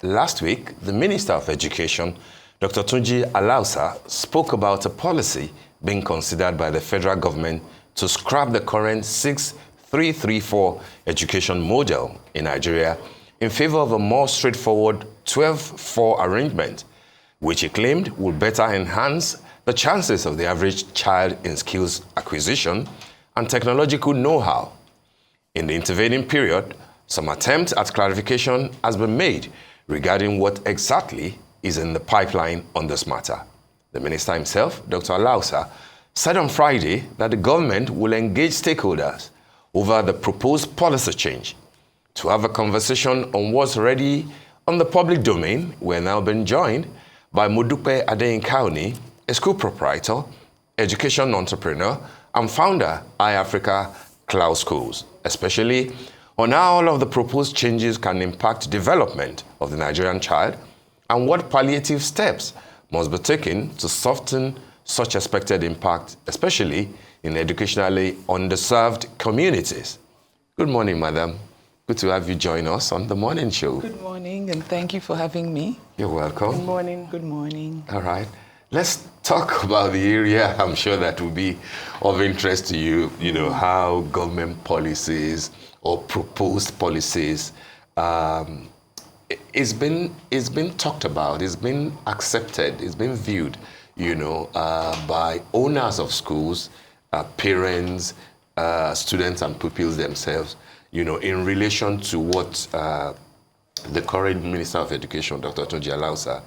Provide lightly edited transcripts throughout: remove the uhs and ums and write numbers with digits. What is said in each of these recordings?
Last week, the Minister of Education, Dr. Tunji Alausa, spoke about a policy being considered by the federal government to scrap the current 6-3-3-4 education model in Nigeria in favor of a more straightforward 12-4 arrangement, which he claimed would better enhance the chances of the average child in skills acquisition and technological know-how. In the intervening period, some attempt at clarification has been made regarding what exactly is in the pipeline on this matter. The minister himself, Dr. Alausa, said on Friday that the government will engage stakeholders over the proposed policy change. To have a conversation on what's already on the public domain, we're now being joined by Modupe Adeyinka, a school proprietor, education entrepreneur, and founder iAfrica Cloud Schools, especially on how all of the proposed changes can impact development of the Nigerian child and what palliative steps must be taken to soften such expected impact, especially in educationally underserved communities. Good morning, madam. Good to have you join us on the morning show. Good morning, and thank you for having me. You're welcome. Good morning. Good morning. All right. Let's talk about the area. I'm sure that will be of interest to you, how government policies or proposed policies it's been talked about, it's been accepted, it's been viewed, by owners of schools, parents, students and pupils themselves, in relation to what the current Minister of Education, Dr. Tunji Alausa,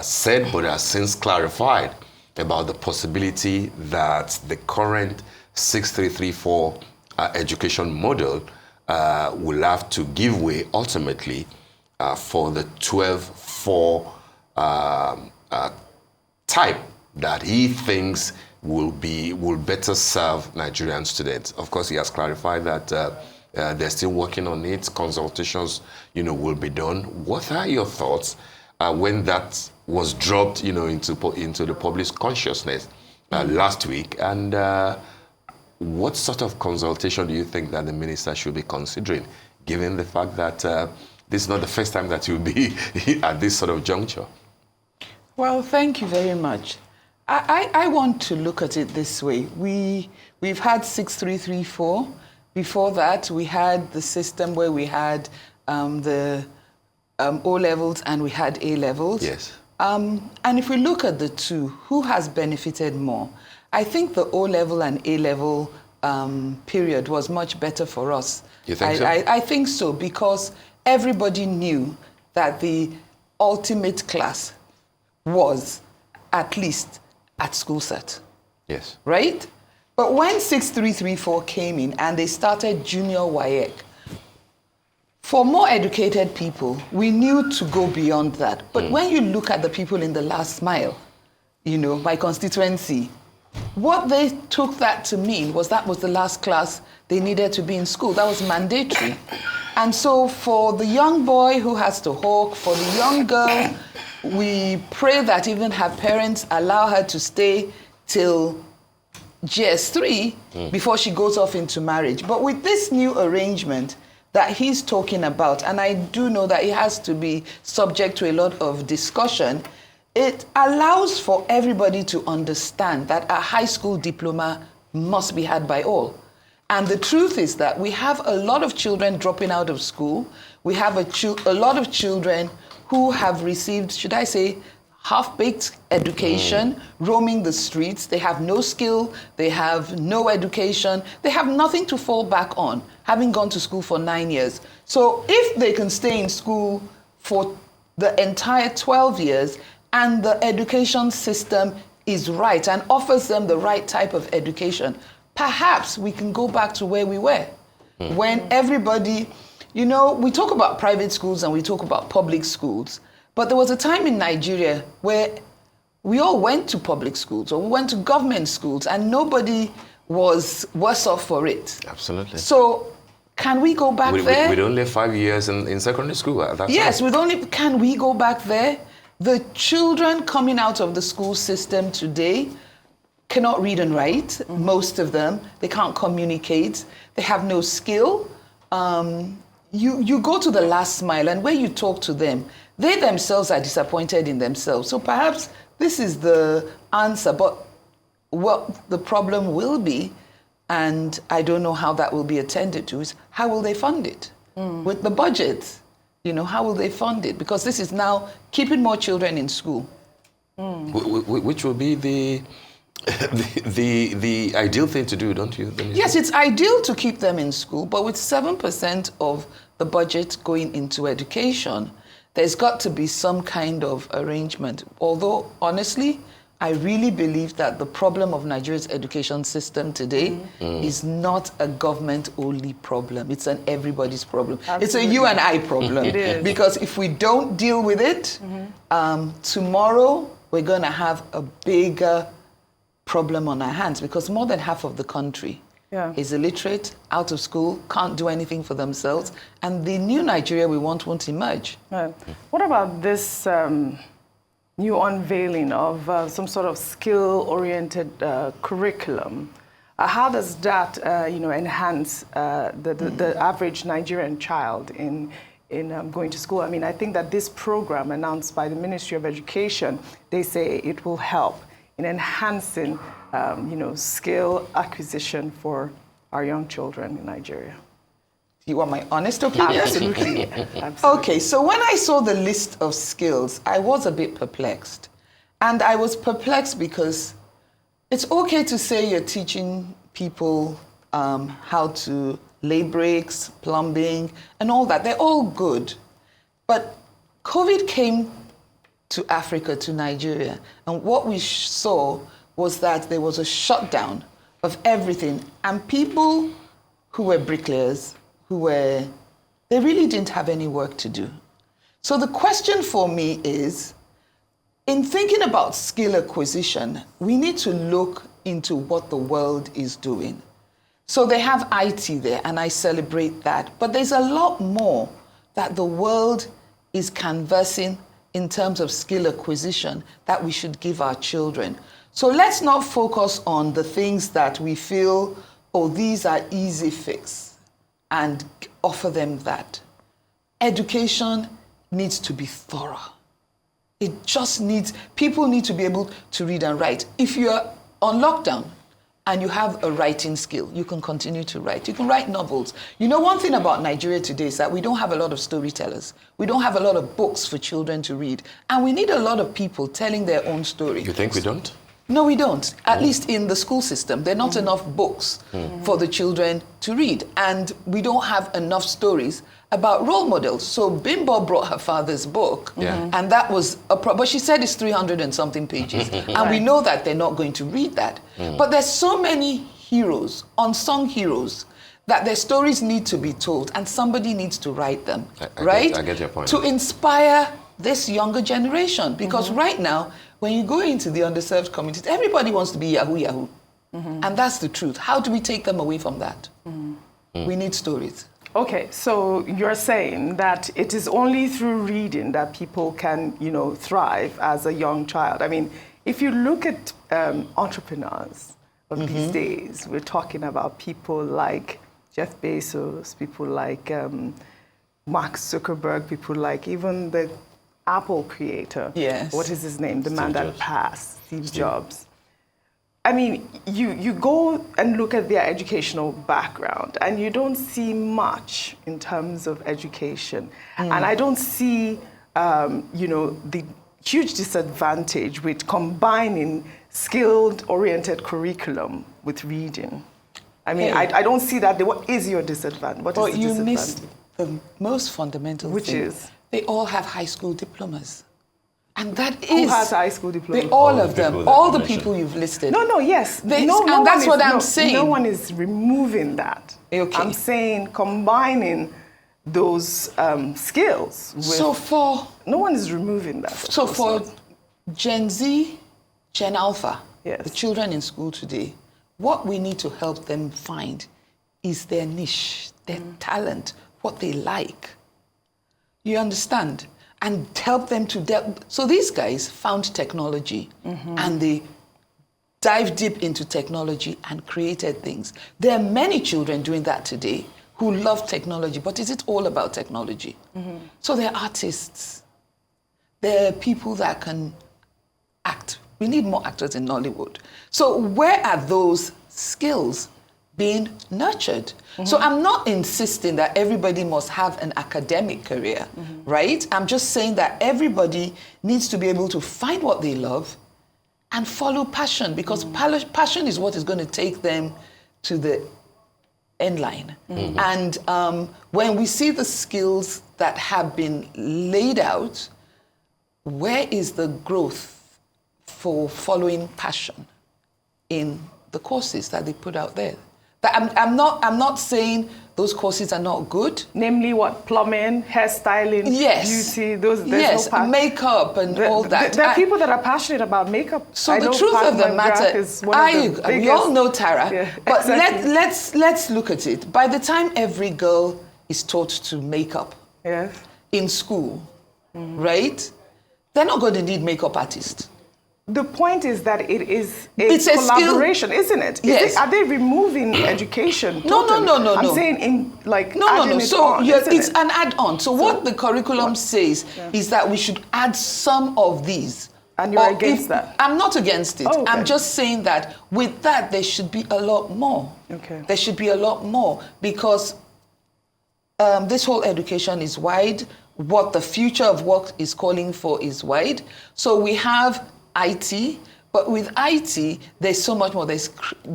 said, but has since clarified about the possibility that the current 6-3-3-4 education model will have to give way ultimately for the 12-4 type that he thinks will better serve Nigerian students. Of course, he has clarified that they're still working on it. Consultations, will be done. What are your thoughts when that was dropped, into the public consciousness last week? And what sort of consultation do you think that the minister should be considering, given the fact that this is not the first time that you'll be at this sort of juncture? Well, thank you very much. I want to look at it this way. We've had 6-3-3-4. Before that, we had the system where we had the O-levels and we had A-levels. Yes. And if we look at the two, who has benefited more? I think the O-level and A-level period was much better for us. You think so? I think so, because everybody knew that the ultimate class was at least at school set. Yes. Right? But when 6-3-3-4 came in and they started junior WAEC, for more educated people, we knew to go beyond that. But when you look at the people in the last mile, my constituency, what they took that to mean was that was the last class they needed to be in school. That was mandatory. And so for the young boy who has to hawk, for the young girl, we pray that even her parents allow her to stay till GS3 before she goes off into marriage. But with this new arrangement that he's talking about, and I do know that it has to be subject to a lot of discussion, it allows for everybody to understand that a high school diploma must be had by all. And the truth is that we have a lot of children dropping out of school. We have a lot of children who have received, should I say, half-baked education, roaming the streets. They have no skill, they have no education, they have nothing to fall back on, having gone to school for 9 years. So if they can stay in school for the entire 12 years, and the education system is right and offers them the right type of education, perhaps we can go back to where we were. When everybody, we talk about private schools and we talk about public schools, but there was a time in Nigeria where we all went to public schools or we went to government schools and nobody was worse off for it. Absolutely. So can we go back there? With only 5 years in secondary school at that time. Yes, can we go back there? The children coming out of the school system today cannot read and write, most of them. They can't communicate. They have no skill. You go to the last mile, and where you talk to them, They themselves are disappointed in themselves. So perhaps this is the answer, but what the problem will be, and I don't know how that will be attended to, is how will they fund it? With the budget, how will they fund it? Because this is now keeping more children in school. Which will be the ideal thing to do, don't you? Yes, it's ideal to keep them in school, but with 7% of the budget going into education, there's got to be some kind of arrangement. Although, honestly, I really believe that the problem of Nigeria's education system today is not a government-only problem. It's an everybody's problem. Absolutely. It's a you and I problem. It is. Because if we don't deal with it, tomorrow we're going to have a bigger problem on our hands, because more than half of the country is illiterate, out of school, can't do anything for themselves, and the new Nigeria we want won't emerge. Right. What about this new unveiling of some sort of skill-oriented curriculum? How does that, enhance the average Nigerian child in going to school? I mean, I think that this program announced by the Ministry of Education, they say it will help in enhancing, skill acquisition for our young children in Nigeria. You want my honest opinion? Absolutely. Absolutely. Okay, so when I saw the list of skills, I was a bit perplexed. And I was perplexed because it's okay to say you're teaching people how to lay bricks, plumbing, and all that. They're all good. But COVID came to Africa, to Nigeria, and what we saw was that there was a shutdown of everything. And people who were bricklayers, they really didn't have any work to do. So the question for me is, in thinking about skill acquisition, we need to look into what the world is doing. So they have IT there, and I celebrate that. But there's a lot more that the world is canvassing in terms of skill acquisition that we should give our children. So let's not focus on the things that we feel, these are easy fix, and offer them that. Education needs to be thorough. It just needs, people need to be able to read and write. If you're on lockdown and you have a writing skill, you can continue to write. You can write novels. One thing about Nigeria today is that we don't have a lot of storytellers. We don't have a lot of books for children to read. And we need a lot of people telling their own story. You think we don't? No, we don't. At least in the school system, there are not enough books for the children to read. And we don't have enough stories about role models. So Bimbo brought her father's book, and that was but she said it's 300 and something pages. And we know that they're not going to read that. But there's so many heroes, unsung heroes, that their stories need to be told, and somebody needs to write them, right? I get your point. To inspire this younger generation. Because right now, when you go into the underserved communities, everybody wants to be Yahoo. And that's the truth. How do we take them away from that? We need stories. Okay, so you're saying that it is only through reading that people can, thrive as a young child. I mean, if you look at entrepreneurs of these days, we're talking about people like Jeff Bezos, people like Mark Zuckerberg, people like even the Apple creator. Yes. What is his name? The man that passed, Steve Jobs. I mean, you go and look at their educational background, and you don't see much in terms of education. And I don't see, the huge disadvantage with combining skilled-oriented curriculum with reading. I mean, I don't see that. What is your disadvantage? What is the disadvantage? You missed the most fundamental Which thing. is? They all have high school diplomas. And that is... Who has high school diplomas? All of them. All the people you've listed. No, yes. And that's what I'm saying. No one is removing that. Okay. I'm saying combining those skills with... No one is removing that. So for Gen Z, Gen Alpha, yes, the children in school today, what we need to help them find is their niche, their talent, what they like. You understand? And help them to... So these guys found technology, and they dived deep into technology and created things. There are many children doing that today who love technology, but is it all about technology? So they're artists. there are people that can act. We need more actors in Nollywood. So where are those skills being nurtured? So I'm not insisting that everybody must have an academic career, right? I'm just saying that everybody needs to be able to find what they love and follow passion, because passion is what is going to take them to the end line. And when we see the skills that have been laid out, where is the growth for following passion in the courses that they put out there? That I'm not saying those courses are not good. Namely what? Plumbing, hairstyling, beauty, there's no makeup and all that. There are people that are passionate about makeup. So the truth of the matter, we all know Tara, but exactly. let's look at it. By the time every girl is taught to make up in school, right? They're not going to need makeup artists. The point is that it's a collaboration, isn't it? Yes. Are they removing education? No. I'm saying No. So it's an add-on. So what the curriculum says is that we should add some of these. And you're against that? I'm not against it. Oh, okay. I'm just saying that with that, there should be a lot more. Okay. There should be a lot more, because this whole education is wide. What the future of work is calling for is wide. So we have IT, but with IT, there's so much more. There's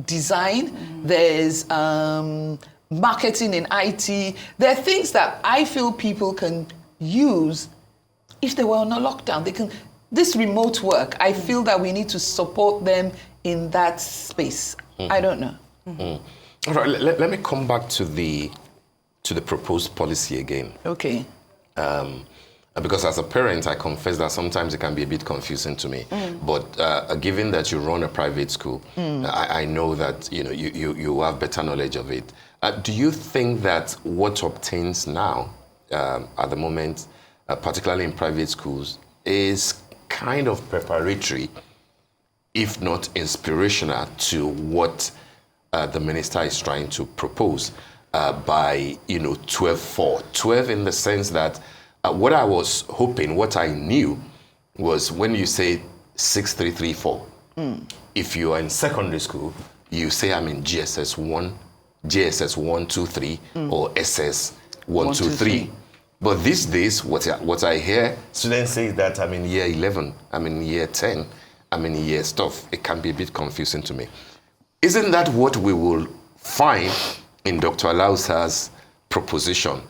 design, there's marketing in IT. There are things that I feel people can use if they were on a lockdown. This remote work, I feel that we need to support them in that space. I don't know. All right, let me come back to the proposed policy again. Okay. Because as a parent, I confess that sometimes it can be a bit confusing to me. But given that you run a private school, I know that you have better knowledge of it. Do you think that what obtains now, at the moment, particularly in private schools, is kind of preparatory, if not inspirational, to what the minister is trying to propose by 12-4? 12 in the sense that what I was hoping, what I knew, was when you say 6-3-3-4, if you are in secondary school, you say I'm in GSS 1, GSS 1, 2, 3, or SS 1, 2, 3. But these days, what I hear students say is that I'm in year 11, I'm in year 10, I'm in year stuff. It can be a bit confusing to me. Isn't that what we will find in Dr. Alausa's proposition?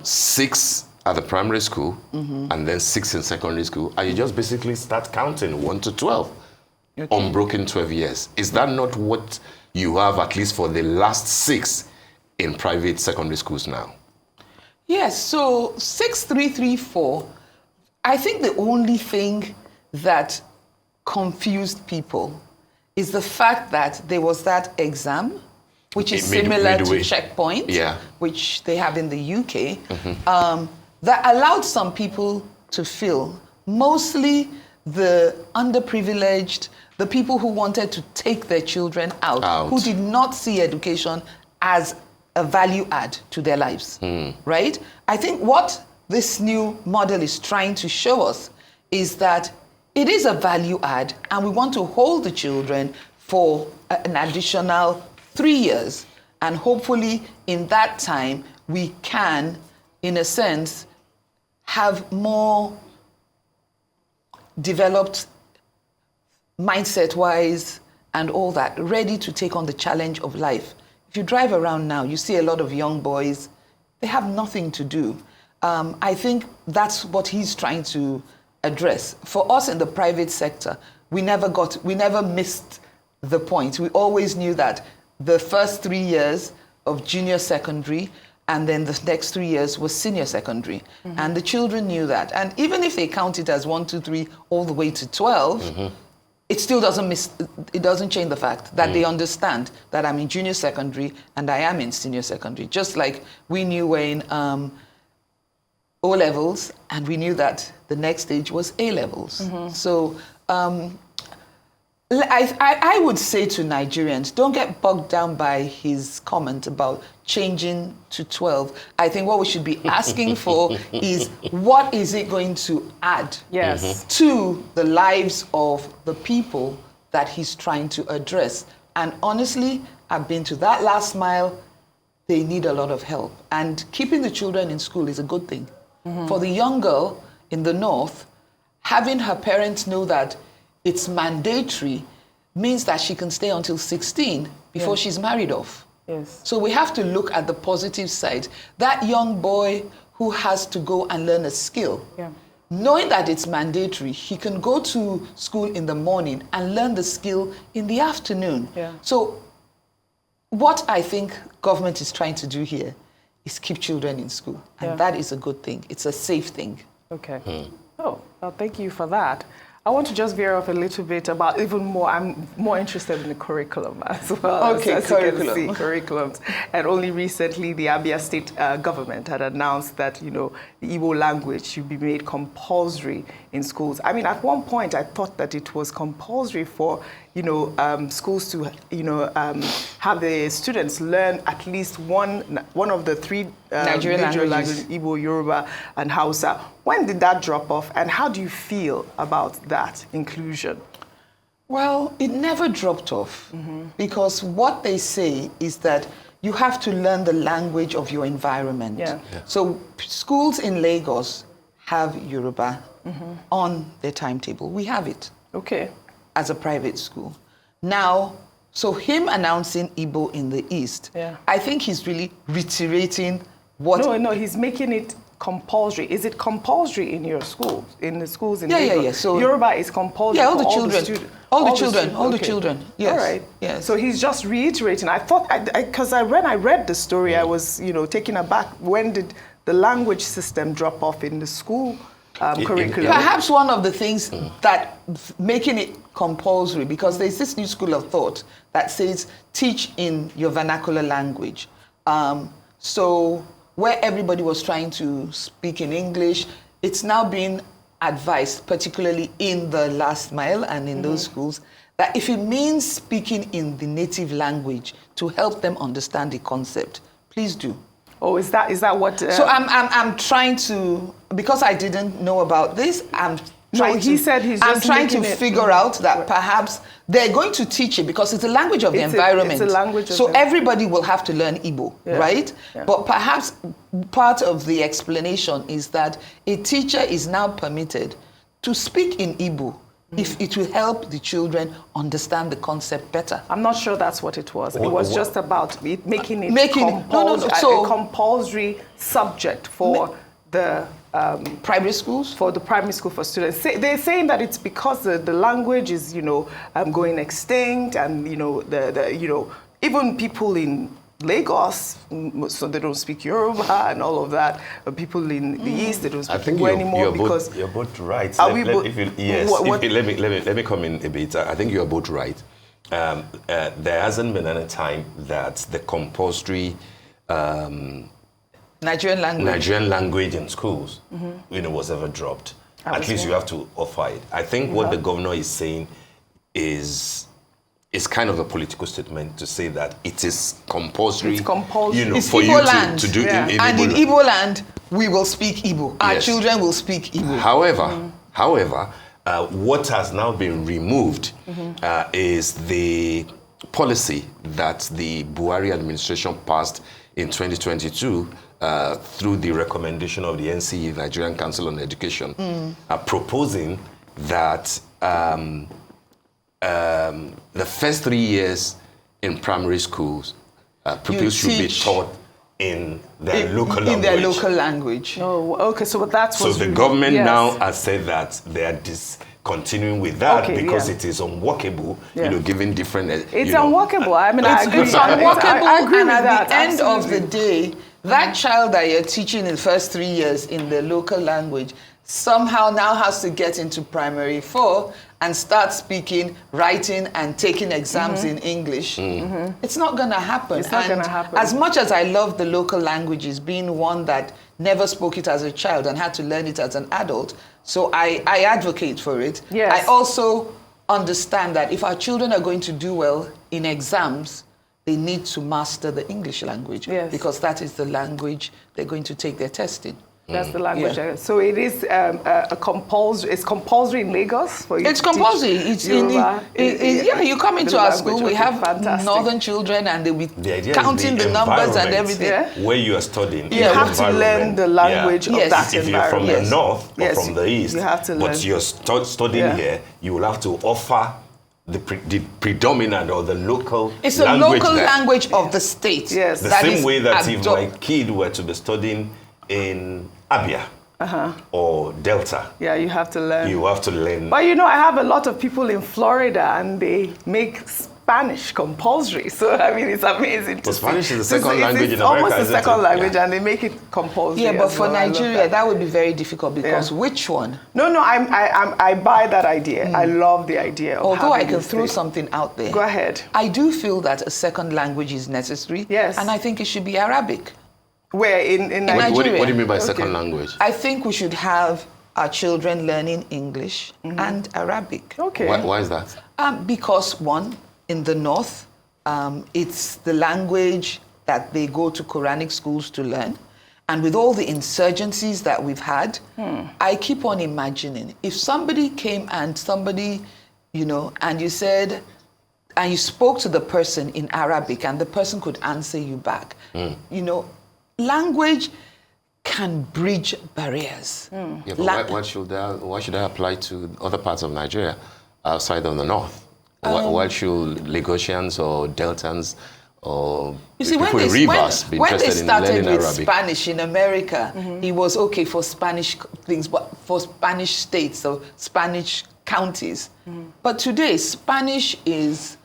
6 at the primary school, and then 6 in secondary school, and you just basically start counting 1 to 12, unbroken 12 years. Is that not what you have, at least for the last 6 in private secondary schools now? Yes, so 6-3-3-4, I think the only thing that confused people is the fact that there was that exam, which is similar to Checkpoint, which they have in the UK, that allowed some people to fill, mostly the underprivileged, the people who wanted to take their children out, who did not see education as a value add to their lives, right? I think what this new model is trying to show us is that it is a value add, and we want to hold the children for an additional 3 years. And hopefully in that time, we can, in a sense, have more developed mindset-wise and all that, ready to take on the challenge of life. If you drive around now, you see a lot of young boys, they have nothing to do. I think that's what he's trying to address. For us in the private sector, we never missed the point. We always knew that the first 3 years of junior secondary and then the next 3 years was senior secondary. And the children knew that. And even if they count it as 1, 2, 3, all the way to 12, it still doesn't change the fact that they understand that I'm in junior secondary and I am in senior secondary. Just like we knew we're in O-levels, and we knew that the next stage was A-levels. So I would say to Nigerians, don't get bogged down by his comment about changing to 12. I think what we should be asking for is what is it going to add to the lives of the people that he's trying to address. And honestly, I've been to that last mile. They need a lot of help. And keeping the children in school is a good thing. For the young girl in the north, having her parents know that it's mandatory means that she can stay until 16 before she's married off. Yes. So we have to look at the positive side. That young boy who has to go and learn a skill, knowing that it's mandatory, he can go to school in the morning and learn the skill in the afternoon. So what I think government is trying to do here is keep children in school. And that is a good thing. It's a safe thing. Okay. Oh, well, thank you for that. I want to just veer off a little bit about even more. I'm more interested in the curriculum as well. Okay, as curriculum. You can see, curriculums. And only recently, the Abia State government had announced that, the Igbo language should be made compulsory in schools. I mean, at one point, I thought that it was compulsory for, schools to, have the students learn at least one of the three Nigerian languages, Igbo, Yoruba, and Hausa. When did that drop off, and how do you feel about that inclusion? Well, it never dropped off because what they say is that you have to learn the language of your environment. So schools in Lagos have Yoruba on their timetable. We have it. Okay. As a private school. Now, so him announcing Igbo in the East, I think he's really reiterating what... No, he's making it compulsory. Is it compulsory in your schools, in the schools in Lagos? Yeah. So Yoruba is compulsory all the for children. All the children. Yes. All right. Yes. So he's just reiterating. I thought, because when I read the story, I was, taken aback. When did the language system drop off in the school curriculum? Perhaps one of the things that making it compulsory, because there's this new school of thought that says teach in your vernacular language. So where everybody was trying to speak in English, it's now being advised, particularly in the last mile and in those schools, that if it means speaking in the native language to help them understand the concept, please do. Oh, is that what? So I'm trying to, because I didn't know about this, I'm trying to figure out that perhaps they're going to teach it because it's a language of the environment. It's a language so everybody will have to learn Igbo, right? But perhaps part of the explanation is that a teacher is now permitted to speak in Igbo if it will help the children understand the concept better. I'm not sure that's what it was. It was just about making it a compulsory subject for the primary schools, for the primary school for students. They're saying that it's because the language is going extinct, and even people in Lagos, so they don't speak Yoruba and all of that. People in the East, they don't speak Igbo anymore because you're both right. Let me come in a bit. I think you're both right. There hasn't been any time that the compulsory Nigerian language in schools, was ever dropped. At least you have to offer it. I think what the governor is saying is kind of a political statement to say that it is compulsory. It's compulsory. It's for Igbo you land. to do and in Igbo land, we will speak Igbo. Our children will speak Igbo. However, what has now been removed is the policy that the Buhari administration passed in 2022 through the recommendation of the NCE, Nigerian Council on Education, proposing that the first 3 years in primary schools, pupils should be taught in their local language. Oh, okay, so that's what. So the government now has said that they are discontinuing with that because it is unworkable, given different... It's unworkable. I mean, I agree. It's unworkable, I agree and with at that. the end of the day, that child that you're teaching in the first 3 years in the local language somehow now has to get into primary 4 and start speaking, writing, and taking exams in English. It's not going to happen. It's not going to happen. As much as I love the local languages, being one that never spoke it as a child and had to learn it as an adult, so I advocate for it. Yes. I also understand that if our children are going to do well in exams, they need to master the English language because that is the language they're going to take their test in. That's the language. Yeah. So it is it's compulsory in Lagos for you. It's compulsory. It's you come into our school, we have northern children and they'll be counting the numbers and everything. Where you are studying. You have to learn the language of that if you're from environment. the north or from the east, you have to learn. But you're studying here, you will have to offer the predominant or the local language. It's a local language of the state. Yes. The same way that if my kid were to be studying in Abia or Delta. Yeah, you have to learn. You have to learn. But you know, I have a lot of people in Florida and they make Spanish compulsory. So, I mean, it's amazing to see. Spanish is the second language in America, It's almost the second language and they make it compulsory. Yeah, but for Nigeria, that would be very difficult because which one? No, I buy that idea. I love the idea of Although I can throw something out there. Go ahead. I do feel that a second language is necessary. Yes. And I think it should be Arabic. Where in Nigeria? What do you mean by second language? I think we should have our children learning English and Arabic. Okay. Why is that? Because one, in the north, it's the language that they go to Quranic schools to learn. And with all the insurgencies that we've had, I keep on imagining if somebody came and and you said, and you spoke to the person in Arabic and the person could answer you back, language can bridge barriers. Yeah, but why should that apply to other parts of Nigeria outside of the north? Why should Lagosians or Deltans or people in Rivers be interested in learning Arabic? When they started with Spanish in America, it was okay for Spanish things, but for Spanish states or Spanish counties. But today, Spanish is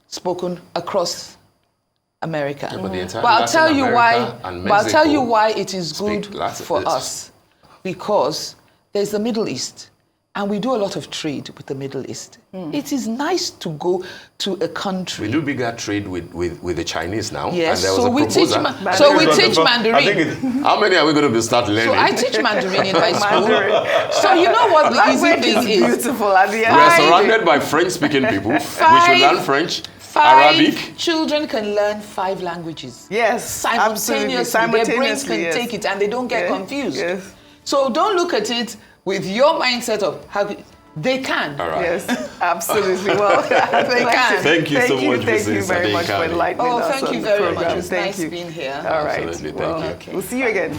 spoken across America. Yeah, but the entire I'll tell you why. But I'll tell you why it is good for us, because there's the Middle East, and we do a lot of trade with the Middle East. It is nice to go to a country. We do bigger trade with the Chinese now. Yes, and so we teach Mandarin. How many are we going to start learning? So I teach Mandarin in my school. So you know what the easy thing is? Beautiful at the end. We are surrounded by French-speaking people. We should learn French. Arabic. Children can learn 5 languages. Yes, simultaneously. Their brains can take it and they don't get confused. Yes. So don't look at it with your mindset of how they can. All right. Yes, absolutely. Well, they can. Thank you so much. Thank you very much for enlightening us. Thank you very much. Program. It was nice being here. All right. Absolutely. Thank you. We'll see you again.